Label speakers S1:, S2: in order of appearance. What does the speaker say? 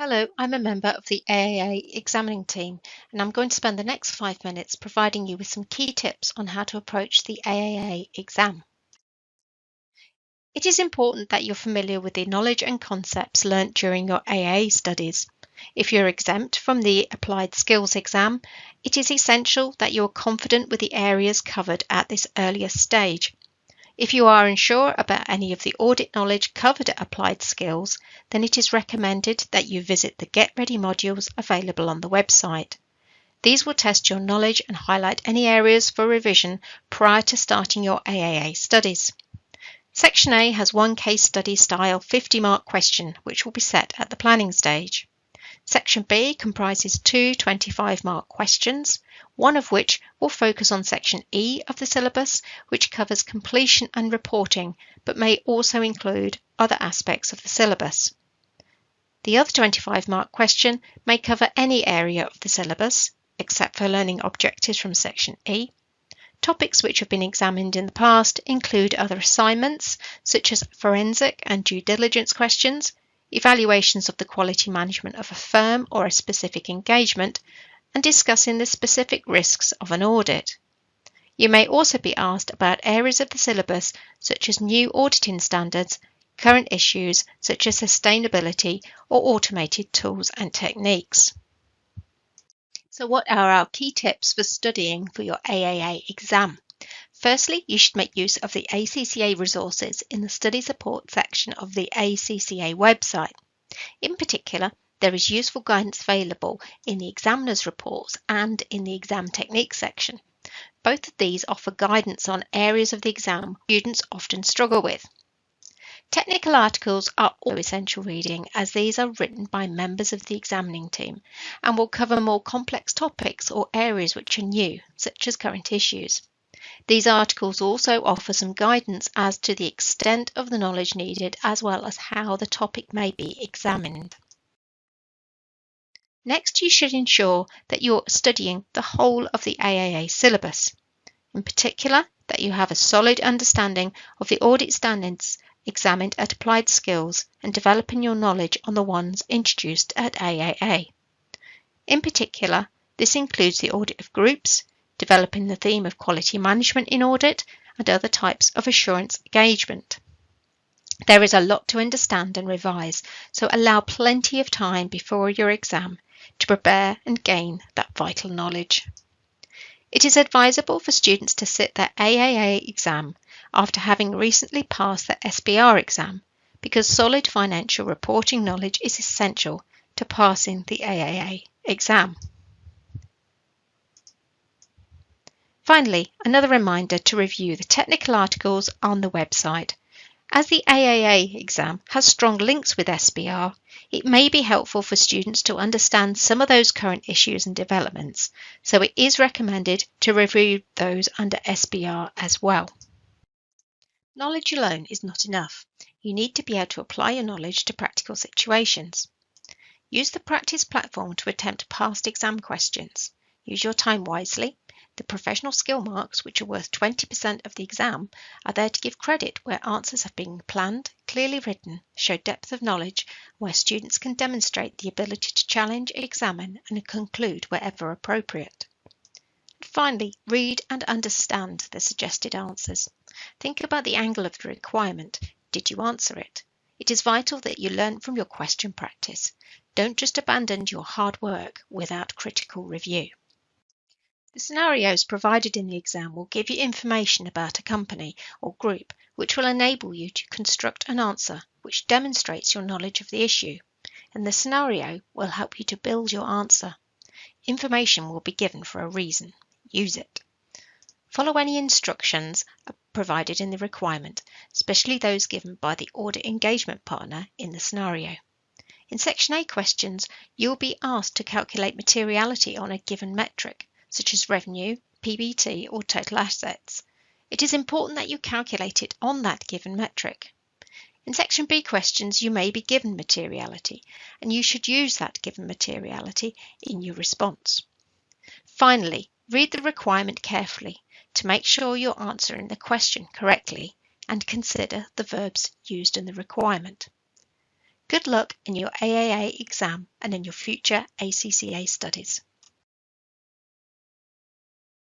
S1: Hello, I'm a member of the AAA examining team, and I'm going to spend the next 5 minutes providing you with some key tips on how to approach the AAA exam. It is important that you're familiar with the knowledge and concepts learnt during your AA studies. If you're exempt from the applied skills exam, it is essential that you're confident with the areas covered at this earlier stage. If you are unsure about any of the audit knowledge covered at Applied Skills, then it is recommended that you visit the Get Ready modules available on the website. These will test your knowledge and highlight any areas for revision prior to starting your AAA studies. Section A has one case study style 50-mark question, which will be set at the planning stage. Section B comprises two 25-mark questions, one of which will focus on Section E of the syllabus, which covers completion and reporting, but may also include other aspects of the syllabus. The other 25-mark question may cover any area of the syllabus, except for learning objectives from Section E. Topics which have been examined in the past include other assignments, such as forensic and due diligence questions, evaluations of the quality management of a firm or a specific engagement, and discussing the specific risks of an audit. You may also be asked about areas of the syllabus such as new auditing standards, current issues such as sustainability or automated tools and techniques. So what are our key tips for studying for your AAA exam? Firstly, you should make use of the ACCA resources in the study support section of the ACCA website. In particular, there is useful guidance available in the examiner's reports and in the exam techniques section. Both of these offer guidance on areas of the exam students often struggle with. Technical articles are also essential reading, as these are written by members of the examining team and will cover more complex topics or areas which are new, such as current issues. These articles also offer some guidance as to the extent of the knowledge needed, as well as how the topic may be examined. Next, you should ensure that you're studying the whole of the AAA syllabus. In particular, that you have a solid understanding of the audit standards examined at Applied Skills and developing your knowledge on the ones introduced at AAA. In particular, this includes the audit of groups, developing the theme of quality management in audit, and other types of assurance engagement. There is a lot to understand and revise, so allow plenty of time before your exam to prepare and gain that vital knowledge. It is advisable for students to sit their AAA exam after having recently passed their SBR exam, because solid financial reporting knowledge is essential to passing the AAA exam. Finally, another reminder to review the technical articles on the website. As the AAA exam has strong links with SBR, it may be helpful for students to understand some of those current issues and developments, so it is recommended to review those under SBR as well. Knowledge alone is not enough. You need to be able to apply your knowledge to practical situations. Use the practice platform to attempt past exam questions. Use your time wisely. The professional skill marks, which are worth 20% of the exam, are there to give credit where answers have been planned, clearly written, show depth of knowledge, where students can demonstrate the ability to challenge, examine, and conclude wherever appropriate. And finally, read and understand the suggested answers. Think about the angle of the requirement. Did you answer it? It is vital that you learn from your question practice. Don't just abandon your hard work without critical review. The scenarios provided in the exam will give you information about a company or group, which will enable you to construct an answer which demonstrates your knowledge of the issue, and the scenario will help you to build your answer. Information will be given for a reason. Use it. Follow any instructions provided in the requirement, especially those given by the audit engagement partner in the scenario. In Section A questions, you will be asked to calculate materiality on a given metric, such as revenue, PBT, or total assets. It is important that you calculate it on that given metric. In Section B questions, you may be given materiality, and you should use that given materiality in your response. Finally, read the requirement carefully to make sure you're answering the question correctly, and consider the verbs used in the requirement. Good luck in your AAA exam and in your future ACCA studies.